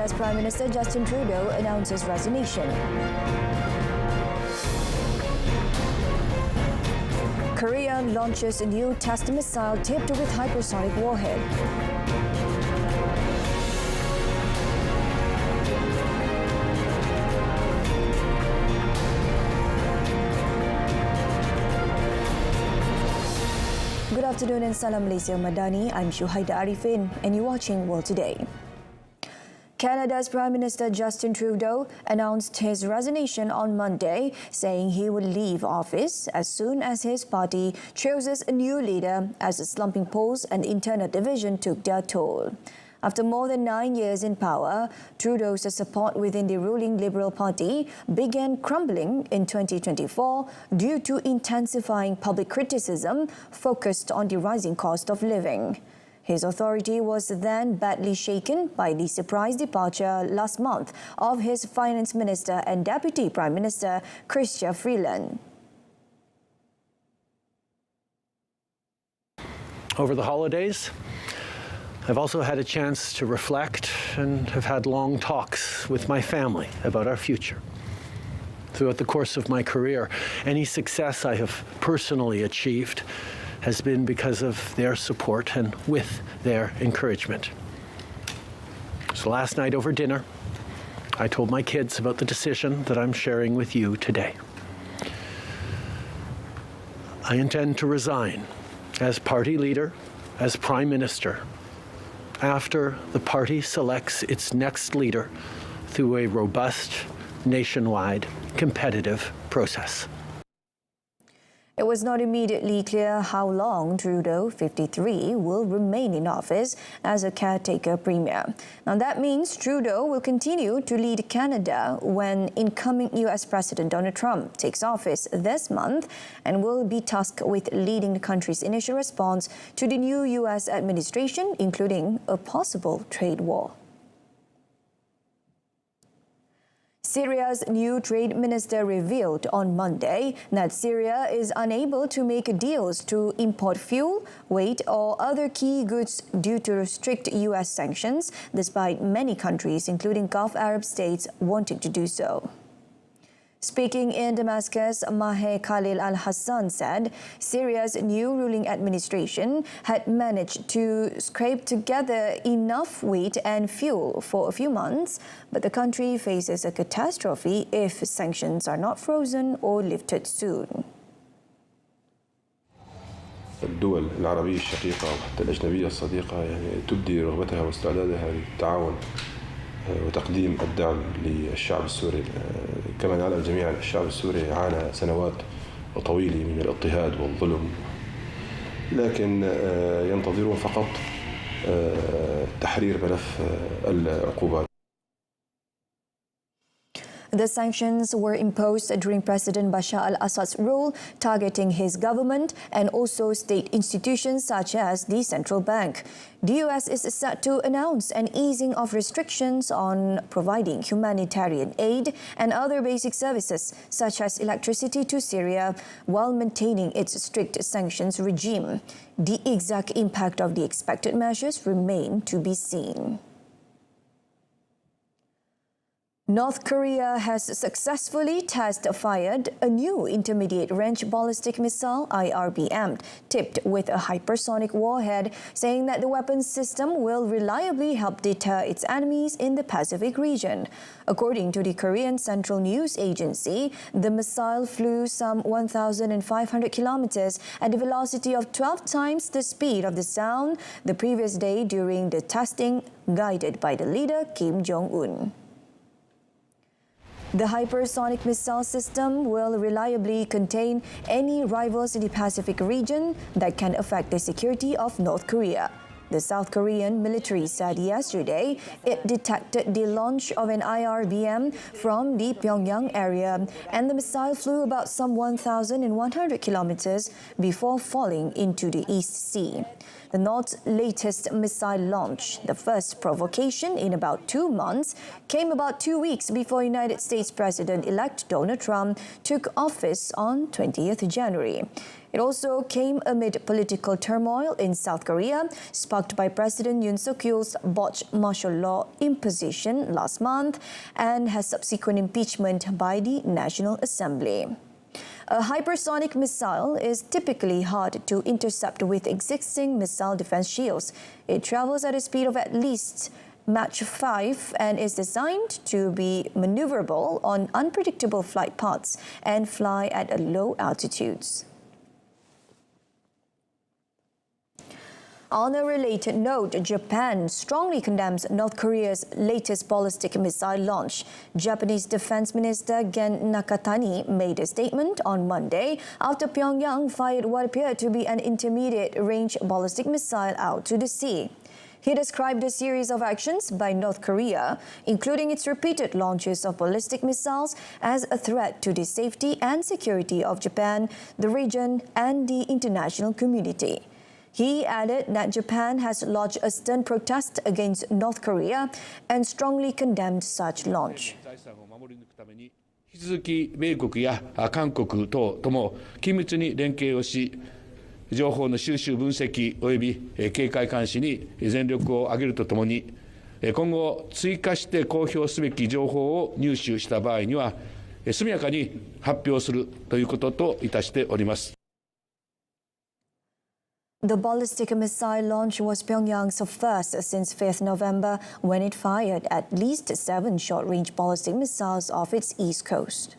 Canada's Prime Minister Justin Trudeau announces resignation. Korea launches a new test missile tipped with hypersonic warhead. Good afternoon and Salam Malaysia Madani. I'm Shuhaida Arifin and you're watching World Today. Canada's Prime Minister Justin Trudeau announced his resignation on Monday, saying he would leave office as soon as his party chooses a new leader as the slumping polls and internal division took their toll. After more than 9 years in power, Trudeau's support within the ruling Liberal Party began crumbling in 2024 due to intensifying public criticism focused on the rising cost of living. His authority was then badly shaken by the surprise departure last month of his Finance Minister and Deputy Prime Minister, Chrystia Freeland. Over the holidays, I've also had a chance to reflect and have had long talks with my family about our future. Throughout the course of my career, any success I have personally achieved has been because of their support and with their encouragement. So last night over dinner, I told my kids about the decision that I'm sharing with you today. I intend to resign as party leader, as Prime Minister, after the party selects its next leader through a robust, nationwide, competitive process. It was not immediately clear how long Trudeau, 53, will remain in office as a caretaker premier. Now that means Trudeau will continue to lead Canada when incoming US President Donald Trump takes office this month and will be tasked with leading the country's initial response to the new US administration, including a possible trade war. Syria's new trade minister revealed on Monday that Syria is unable to make deals to import fuel, wheat or other key goods due to strict US sanctions, despite many countries, including Gulf Arab states, wanting to do so. Speaking in Damascus, Maher Khalil al-Hassan said Syria's new ruling administration had managed to scrape together enough wheat and fuel for a few months, but the country faces a catastrophe if sanctions are not frozen or lifted soon. الدول العربية الشقيقة وحتى الأجنبية الصديقة تبدي رغبتها واستعدادها للتعاون وتقديم الدعم للشعب السوري. كما نعلم جميعا الشعب السوري عانى سنوات طويلة من الاضطهاد والظلم، لكن ينتظرون فقط تحرير ملف العقوبات. The sanctions were imposed during President Bashar al-Assad's rule, targeting his government and also state institutions such as the central bank. The US is set to announce an easing of restrictions on providing humanitarian aid and other basic services such as electricity to Syria while maintaining its strict sanctions regime. The exact impact of the expected measures remain to be seen. North Korea has successfully test-fired a new intermediate-range ballistic missile, IRBM, tipped with a hypersonic warhead, saying that the weapons system will reliably help deter its enemies in the Pacific region. According to the Korean Central News Agency, the missile flew some 1,500 kilometers at a velocity of 12 times the speed of the sound the previous day during the testing, guided by the leader Kim Jong-un. The hypersonic missile system will reliably contain any rivals in the Pacific region that can affect the security of North Korea. The South Korean military said yesterday it detected the launch of an IRBM from the Pyongyang area, and the missile flew about some 1,100 kilometers before falling into the East Sea. The North's latest missile launch, the first provocation in about 2 months, came about 2 weeks before United States President-elect Donald Trump took office on 20th January. It also came amid political turmoil in South Korea, sparked by President Yoon Suk-yeol's botched martial law imposition last month and has subsequent impeachment by the National Assembly. A hypersonic missile is typically hard to intercept with existing missile defense shields. It travels at a speed of at least Mach 5 and is designed to be maneuverable on unpredictable flight paths and fly at low altitudes. On a related note, Japan strongly condemns North Korea's latest ballistic missile launch. Japanese Defense Minister Gen Nakatani made a statement on Monday after Pyongyang fired what appeared to be an intermediate-range ballistic missile out to the sea. He described a series of actions by North Korea, including its repeated launches of ballistic missiles, as a threat to the safety and security of Japan, the region, and the international community. He added that Japan has lodged a stern protest against North Korea and strongly condemned such launch. 引き続き米国や韓国等とも緊密に連携をし、情報の収集分析および警戒監視に全力を挙げるとともに、今後追加して公表すべき情報を入手した場合には速やかに発表するということといたしております。 The ballistic missile launch was Pyongyang's first since 5th November, when it fired at least 7 short-range ballistic missiles off its east coast.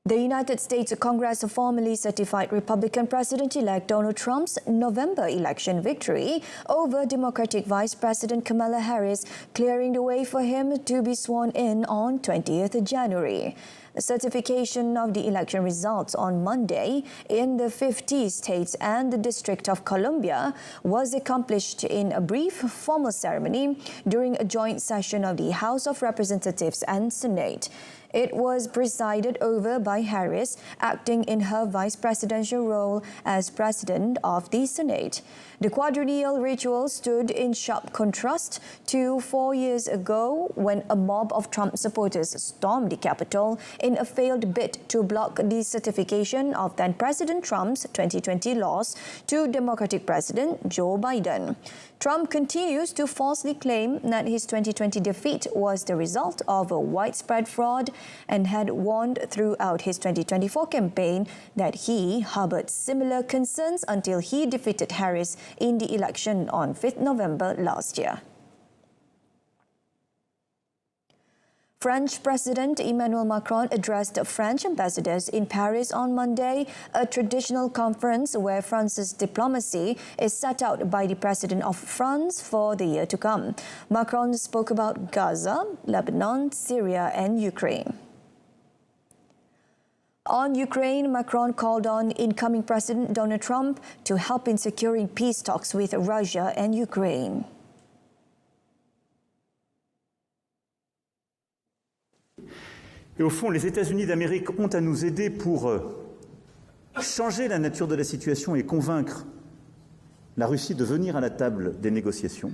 The United States Congress formally certified Republican President-elect Donald Trump's November election victory over Democratic Vice President Kamala Harris, clearing the way for him to be sworn in on 20th January. The certification of the election results on Monday in the 50 states and the District of Columbia was accomplished in a brief formal ceremony during a joint session of the House of Representatives and Senate. It was presided over by Harris, acting in her vice presidential role as president of the Senate. The quadrennial ritual stood in sharp contrast to 4 years ago when a mob of Trump supporters stormed the Capitol in a failed bid to block the certification of then-President Trump's 2020 loss to Democratic President Joe Biden. Trump continues to falsely claim that his 2020 defeat was the result of a widespread fraud and had warned throughout his 2024 campaign that he harbored similar concerns until he defeated Harris in the election on 5th November last year. French President Emmanuel Macron addressed French ambassadors in Paris on Monday, a traditional conference where France's diplomacy is set out by the President of France for the year to come. Macron spoke about Gaza, Lebanon, Syria and Ukraine. On Ukraine, Macron called on incoming President Donald Trump to help in securing peace talks with Russia and Ukraine. Et au fond, les États-Unis d'Amérique ont à nous aider pour changer la nature de la situation et convaincre la Russie de venir à la table des négociations.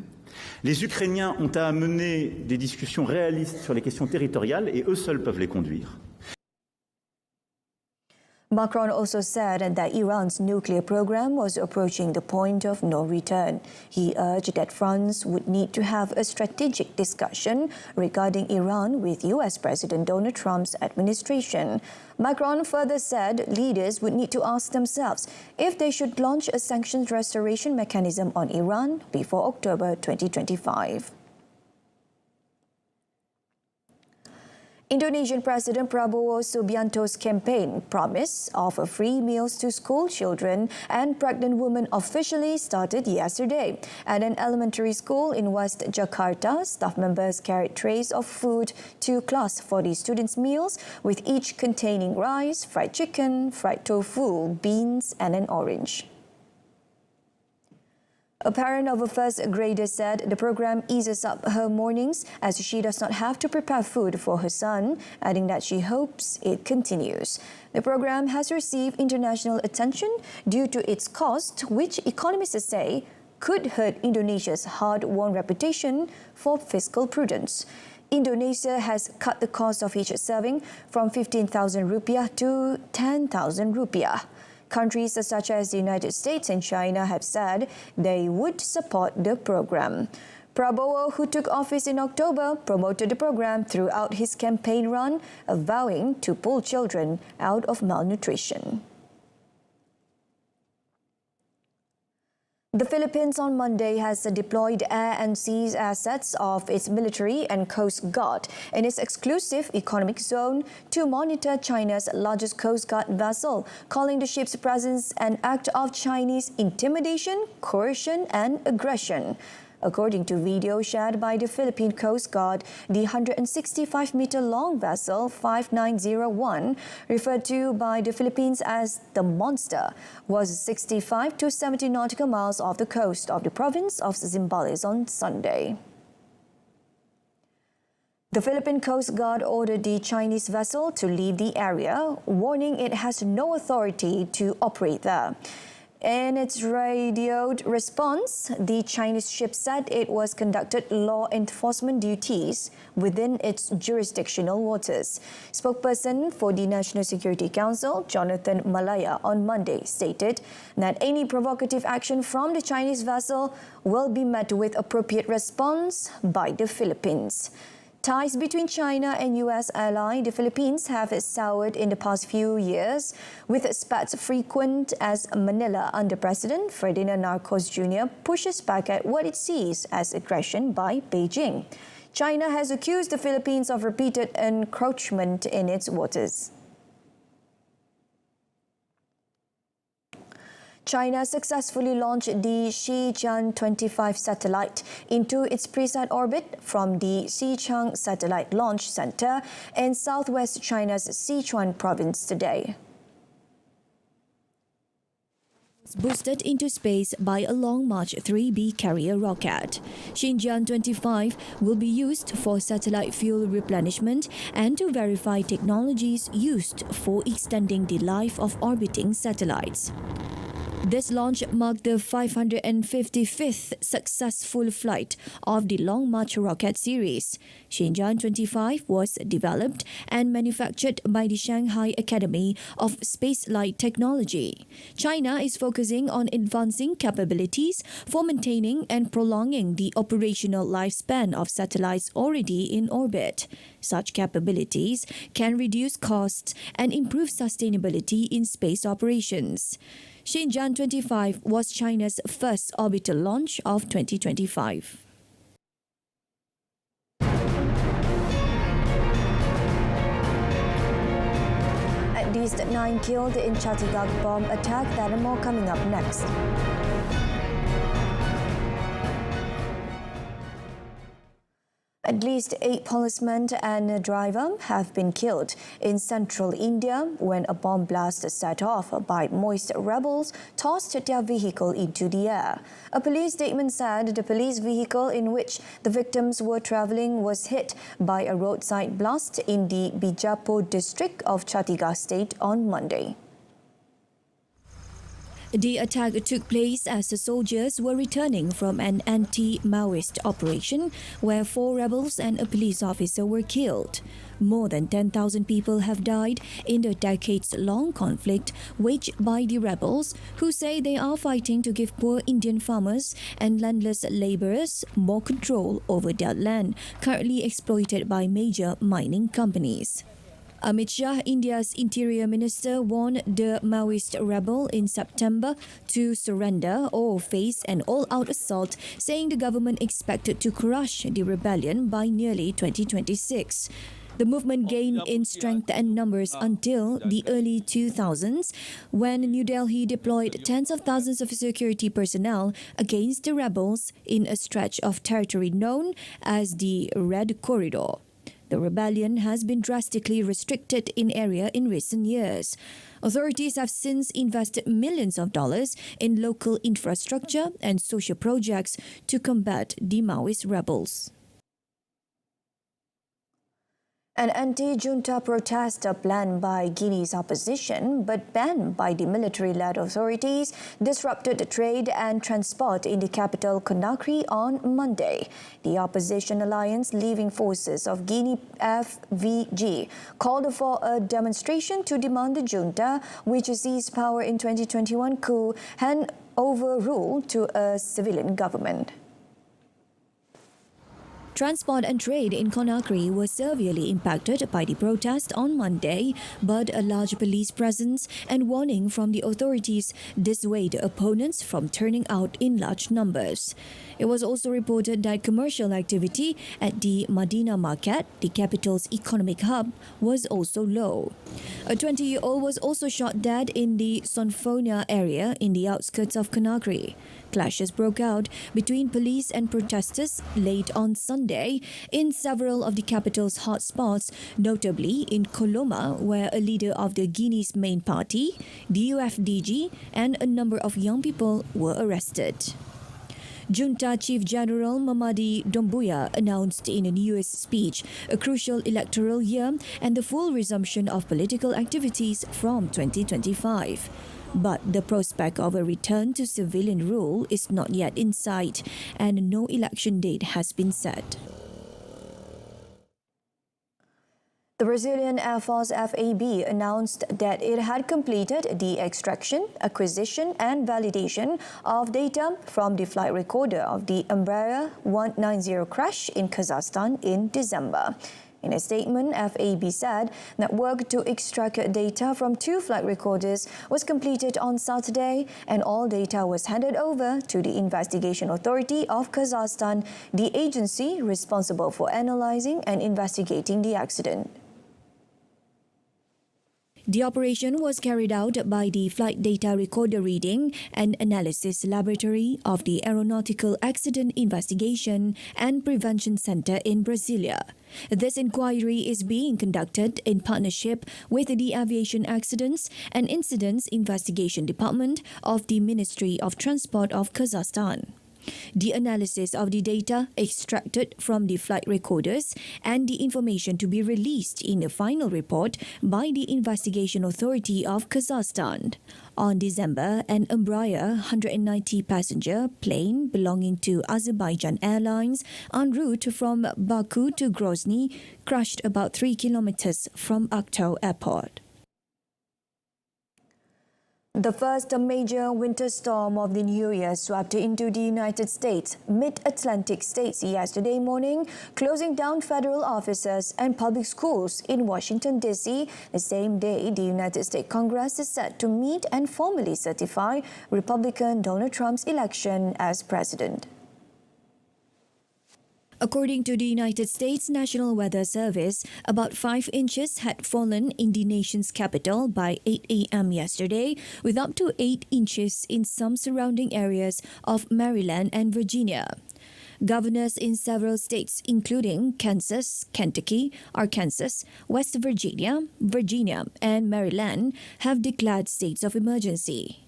Les Ukrainiens ont à mener des discussions réalistes sur les questions territoriales et eux seuls peuvent les conduire. Macron also said that Iran's nuclear program was approaching the point of no return. He urged that France would need to have a strategic discussion regarding Iran with US President Donald Trump's administration. Macron further said leaders would need to ask themselves if they should launch a sanctions restoration mechanism on Iran before October 2025. Indonesian President Prabowo Subianto's campaign promise of free meals to school children and pregnant women officially started yesterday. At an elementary school in West Jakarta, staff members carried trays of food to class for the students' meals, with each containing rice, fried chicken, fried tofu, beans and an orange. A parent of a first grader said the program eases up her mornings as she does not have to prepare food for her son, adding that she hopes it continues. The program has received international attention due to its cost, which economists say could hurt Indonesia's hard-won reputation for fiscal prudence. Indonesia has cut the cost of each serving from 15,000 rupiah to 10,000 rupiah. Countries such as the United States and China have said they would support the program. Prabowo, who took office in October, promoted the program throughout his campaign run, vowing to pull children out of malnutrition. The Philippines on Monday has deployed air and sea assets of its military and coast guard in its exclusive economic zone to monitor China's largest coast guard vessel, calling the ship's presence an act of Chinese intimidation, coercion and aggression. According to video shared by the Philippine Coast Guard, the 165-meter-long vessel 5901, referred to by the Philippines as the Monster, was 65 to 70 nautical miles off the coast of the province of Zambales on Sunday. The Philippine Coast Guard ordered the Chinese vessel to leave the area, warning it has no authority to operate there. In its radioed response, the Chinese ship said it was conducted law enforcement duties within its jurisdictional waters. Spokesperson for the National Security Council, Jonathan Malaya, on Monday stated that any provocative action from the Chinese vessel will be met with appropriate response by the Philippines. Ties between China and U.S. ally, the Philippines, have soured in the past few years, with spats frequent as Manila under President Ferdinand Marcos Jr. pushes back at what it sees as aggression by Beijing. China has accused the Philippines of repeated encroachment in its waters. China successfully launched the Shijian-25 satellite into its preset orbit from the Xichang Satellite Launch Center in southwest China's Sichuan province today. It's boosted into space by a Long March 3B carrier rocket. Shijian-25 will be used for satellite fuel replenishment and to verify technologies used for extending the life of orbiting satellites. This launch marked the 555th successful flight of the Long March rocket series. Shijian-25 was developed and manufactured by the Shanghai Academy of Spaceflight Technology. China is focusing on advancing capabilities for maintaining and prolonging the operational lifespan of satellites already in orbit. Such capabilities can reduce costs and improve sustainability in space operations. Shijian-25 was China's first orbital launch of 2025. At least 9 killed in Chhattisgarh bomb attack. That and more coming up next. At least 8 policemen and a driver have been killed in central India when a bomb blast set off by Maoist rebels tossed their vehicle into the air. A police statement said the police vehicle in which the victims were travelling was hit by a roadside blast in the Bijapur district of Chhattisgarh state on Monday. The attack took place as the soldiers were returning from an anti-Maoist operation where 4 rebels and a police officer were killed. More than 10,000 people have died in the decades-long conflict waged by the rebels, who say they are fighting to give poor Indian farmers and landless labourers more control over their land, currently exploited by major mining companies. Amit Shah, India's Interior Minister, warned the Maoist rebel in September to surrender or face an all-out assault, saying the government expected to crush the rebellion by nearly 2026. The movement gained in strength and numbers until the early 2000s, when New Delhi deployed tens of thousands of security personnel against the rebels in a stretch of territory known as the Red Corridor. The rebellion has been drastically restricted in area in recent years. Authorities have since invested millions of dollars in local infrastructure and social projects to combat the Maoist rebels. An anti-junta protest planned by Guinea's opposition but banned by the military-led authorities disrupted trade and transport in the capital Conakry on Monday. The opposition alliance Leaving Forces of Guinea FVG called for a demonstration to demand the junta, which seized power in 2021 coup, hand over rule to a civilian government. Transport and trade in Conakry was severely impacted by the protest on Monday, but a large police presence and warning from the authorities dissuade opponents from turning out in large numbers. It was also reported that commercial activity at the Madina market, the capital's economic hub, was also low. A 20-year-old was also shot dead in the Sonfonia area in the outskirts of Conakry. Clashes broke out between police and protesters late on Sunday in several of the capital's hotspots, notably in Koloma, where a leader of the Guinea's main party, the UFDG, and a number of young people were arrested. Junta Chief General Mamadi Doumbouya announced in a New Year's speech a crucial electoral year and the full resumption of political activities from 2025. But the prospect of a return to civilian rule is not yet in sight, and no election date has been set. The Brazilian Air Force FAB announced that it had completed the extraction, acquisition and validation of data from the flight recorder of the Embraer 190 crash in Kazakhstan in December. In a statement, FAB said that work to extract data from 2 flight recorders was completed on Saturday, and all data was handed over to the Investigation Authority of Kazakhstan, the agency responsible for analyzing and investigating the accident. The operation was carried out by the Flight Data Recorder Reading and Analysis Laboratory of the Aeronautical Accident Investigation and Prevention Center in Brasilia. This inquiry is being conducted in partnership with the Aviation Accidents and Incidents Investigation Department of the Ministry of Transport of Kazakhstan. The analysis of the data extracted from the flight recorders and the information to be released in a final report by the Investigation Authority of Kazakhstan. On December, an Embraer 190-passenger plane belonging to Azerbaijan Airlines en route from Baku to Grozny crashed about 3 kilometers from Aktau Airport. The first major winter storm of the new year swept into the United States, mid-Atlantic states yesterday morning, closing down federal offices and public schools in Washington, D.C. The same day, the United States Congress is set to meet and formally certify Republican Donald Trump's election as president. According to the United States National Weather Service, about 5 inches had fallen in the nation's capital by 8 a.m. yesterday, with up to 8 inches in some surrounding areas of Maryland and Virginia. Governors in several states, including Kansas, Kentucky, Arkansas, West Virginia, and Maryland, have declared states of emergency.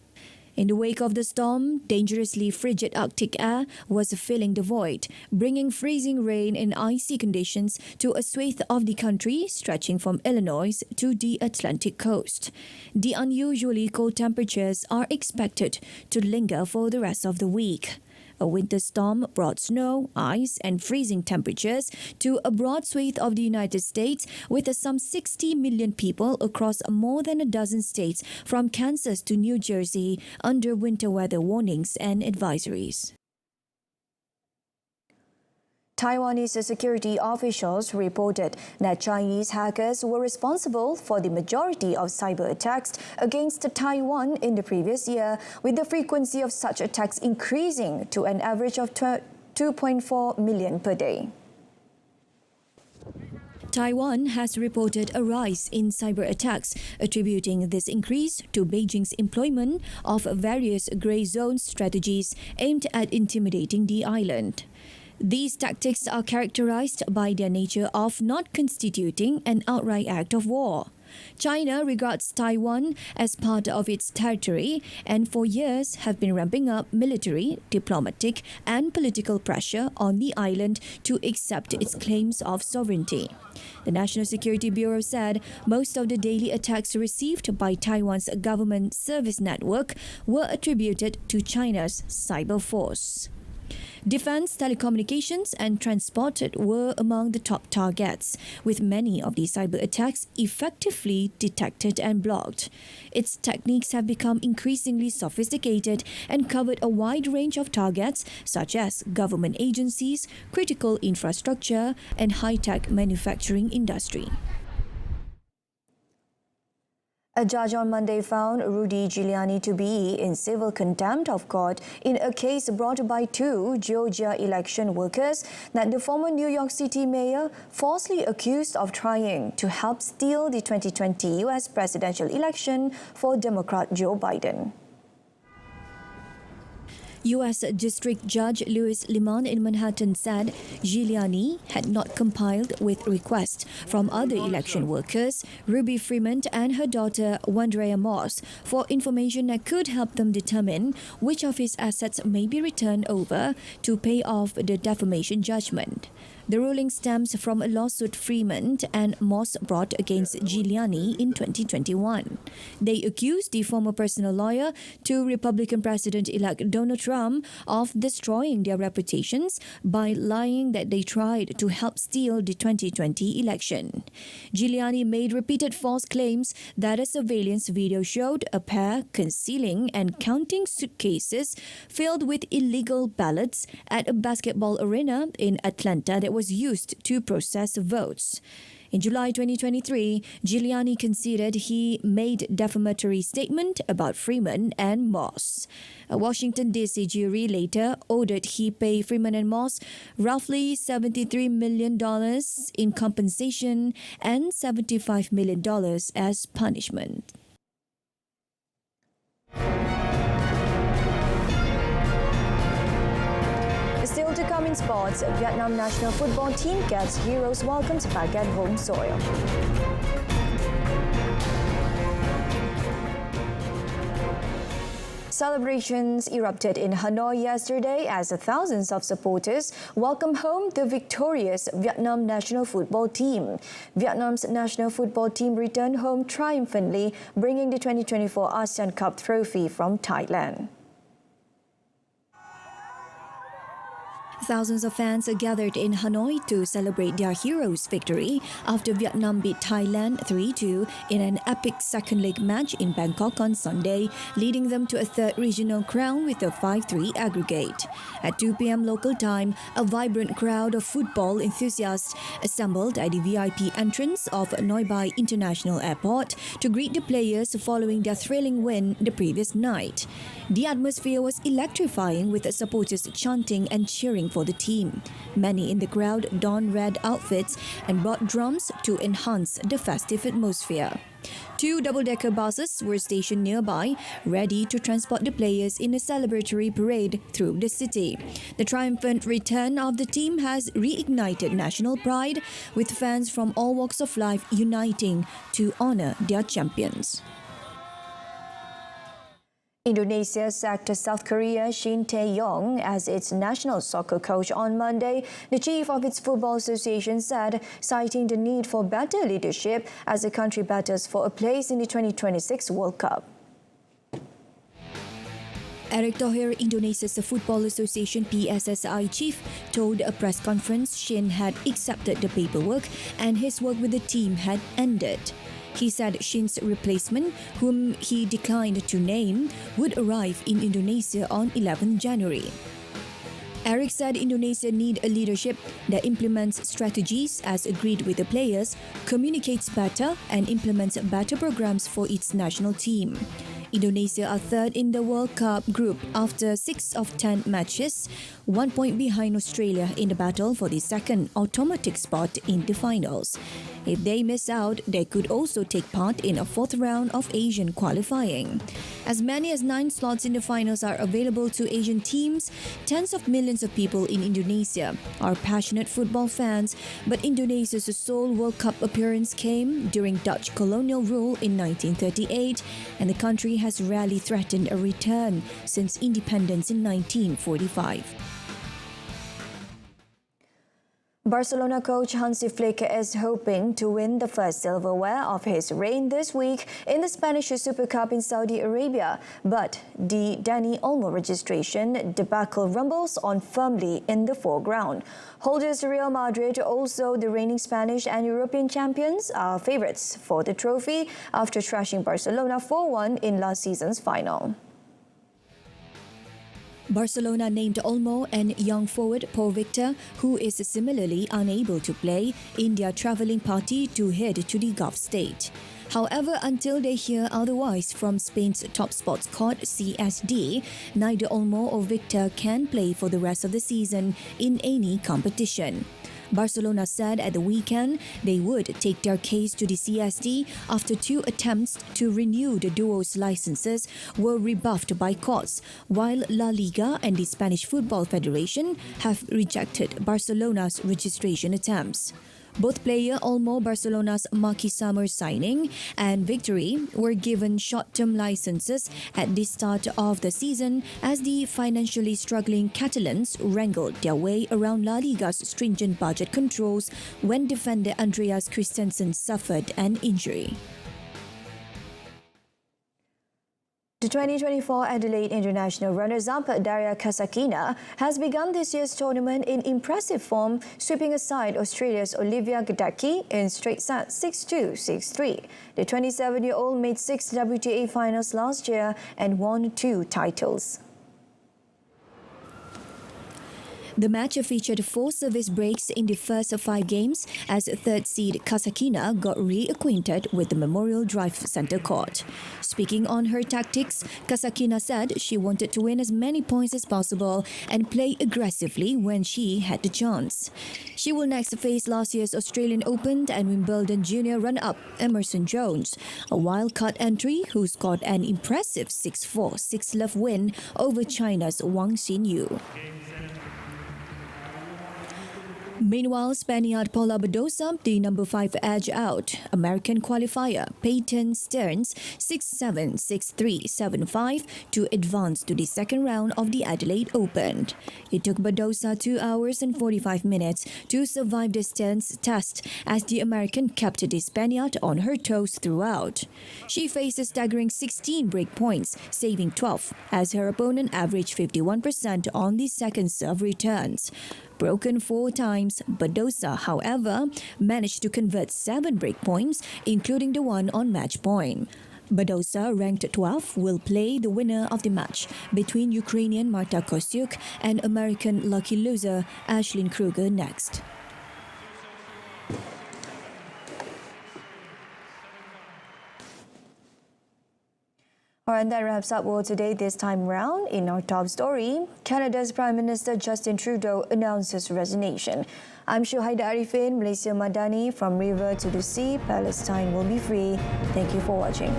In the wake of the storm, dangerously frigid Arctic air was filling the void, bringing freezing rain and icy conditions to a swathe of the country stretching from Illinois to the Atlantic coast. The unusually cold temperatures are expected to linger for the rest of the week. A winter storm brought snow, ice, and freezing temperatures to a broad swathe of the United States, with some 60 million people across more than a dozen states from Kansas to New Jersey under winter weather warnings and advisories. Taiwanese security officials reported that Chinese hackers were responsible for the majority of cyber attacks against Taiwan in the previous year, with the frequency of such attacks increasing to an average of 2.4 million per day. Taiwan has reported a rise in cyber attacks, attributing this increase to Beijing's employment of various grey zone strategies aimed at intimidating the island. These tactics are characterized by their nature of not constituting an outright act of war. China regards Taiwan as part of its territory and for years have been ramping up military, diplomatic and political pressure on the island to accept its claims of sovereignty. The National Security Bureau said most of the daily attacks received by Taiwan's government service network were attributed to China's cyber force. Defense, telecommunications and transport were among the top targets, with many of these cyber attacks effectively detected and blocked. Its techniques have become increasingly sophisticated and covered a wide range of targets such as government agencies, critical infrastructure and high-tech manufacturing industry. A judge on Monday found Rudy Giuliani to be in civil contempt of court in a case brought by two Georgia election workers that the former New York City mayor falsely accused of trying to help steal the 2020 U.S. presidential election for Democrat Joe Biden. U.S. District Judge Louis Liman in Manhattan said Giuliani had not complied with requests from other election workers, Ruby Freeman and her daughter Wandrea Moss, for information that could help them determine which of his assets may be returned over to pay off the defamation judgment. The ruling stems from a lawsuit Freeman and Moss brought against Giuliani in 2021. They accused the former personal lawyer to Republican President-elect Donald Trump of destroying their reputations by lying that they tried to help steal the 2020 election. Giuliani made repeated false claims that a surveillance video showed a pair concealing and counting suitcases filled with illegal ballots at a basketball arena in Atlanta that was used to process votes. In July 2023, Giuliani conceded he made defamatory statement about Freeman and Moss. A Washington, D.C. jury later ordered he pay Freeman and Moss roughly $73 million in compensation and $75 million as punishment. Still to come in sports, Vietnam national football team gets heroes welcomed back at home soil. Celebrations erupted in Hanoi yesterday as thousands of supporters welcomed home the victorious Vietnam national football team. Vietnam's national football team returned home triumphantly, bringing the 2024 ASEAN Cup trophy from Thailand. Thousands of fans gathered in Hanoi to celebrate their heroes' victory after Vietnam beat Thailand 3-2 in an epic second leg match in Bangkok on Sunday, leading them to a third regional crown with a 5-3 aggregate. At 2 p.m. local time, a vibrant crowd of football enthusiasts assembled at the VIP entrance of Noi Bai International Airport to greet the players following their thrilling win the previous night. The atmosphere was electrifying with supporters chanting and cheering for the team. Many in the crowd donned red outfits and brought drums to enhance the festive atmosphere. 2 double-decker buses were stationed nearby, ready to transport the players in a celebratory parade through the city. The triumphant return of the team has reignited national pride, with fans from all walks of life uniting to honor their champions. Indonesia sacked South Korea Shin Taeyong as its national soccer coach on Monday, the chief of its football association said, citing the need for better leadership as the country battles for a place in the 2026 World Cup. Erick Thohir, Indonesia's Football Association PSSI chief, told a press conference Shin had accepted the paperwork and his work with the team had ended. He said Shin's replacement, whom he declined to name, would arrive in Indonesia on 11 January. Erick said Indonesia need a leadership that implements strategies as agreed with the players, communicates better and implements better programs for its national team. Indonesia are third in the World Cup group after 6 of 10 matches, 1 point behind Australia in the battle for the second automatic spot in the finals. If they miss out, they could also take part in a fourth round of Asian qualifying. As many as 9 slots in the finals are available to Asian teams. Tens of millions of people in Indonesia are passionate football fans, but Indonesia's sole World Cup appearance came during Dutch colonial rule in 1938, and the country has rarely threatened a return since independence in 1945. Barcelona coach Hansi Flick is hoping to win the first silverware of his reign this week in the Spanish Super Cup in Saudi Arabia, but the Dani Olmo registration debacle rumbles on firmly in the foreground. Holders Real Madrid, also the reigning Spanish and European champions, are favourites for the trophy after thrashing Barcelona 4-1 in last season's final. Barcelona named Olmo and young forward Paul Victor, who is similarly unable to play, in their travelling party to head to the Gulf state. However, until they hear otherwise from Spain's top sports court CSD, neither Olmo or Victor can play for the rest of the season in any competition. Barcelona said at the weekend they would take their case to the CSD after 2 attempts to renew the duo's licenses were rebuffed by courts, while La Liga and the Spanish Football Federation have rejected Barcelona's registration attempts. Both player Olmo, Barcelona's marquee summer signing, and Victory were given short-term licenses at the start of the season as the financially struggling Catalans wrangled their way around La Liga's stringent budget controls when defender Andreas Christensen suffered an injury. The 2024 Adelaide International runners-up Daria Kasatkina has begun this year's tournament in impressive form, sweeping aside Australia's Olivia Gadecki in straight sets 6-2, 6-3. The 27-year-old made 6 WTA finals last year and won 2 titles. The match featured 4 service breaks in the first 5 games as third seed Kasatkina got reacquainted with the Memorial Drive Centre court. Speaking on her tactics, Kasatkina said she wanted to win as many points as possible and play aggressively when she had the chance. She will next face last year's Australian Open and Wimbledon junior runner-up Emerson Jones, a wild-card entry who scored an impressive 6-4, 6-love win over China's Wang Xinyu. Meanwhile, Spaniard Paula Badosa, the number 5 edge out American qualifier Peyton Stearns 6-7, 6-3, 7-5 to advance to the second round of the Adelaide Open. It took Badosa 2 hours and 45 minutes to survive the Stearns test as the American kept the Spaniard on her toes throughout. She faced a staggering 16 break points, saving 12 as her opponent averaged 51% on the second serve returns. Broken 4 times, Badosa, however, managed to convert 7 break points, including the one on match point. Badosa, ranked 12th, will play the winner of the match between Ukrainian Marta Kostyuk and American lucky loser Ashlyn Kruger next. And that wraps up World Today this time round. In our top story, Canada's Prime Minister Justin Trudeau announces resignation. I'm Shuhaida Arifin, Malaysia Madani. From river to the sea, Palestine will be free. Thank you for watching.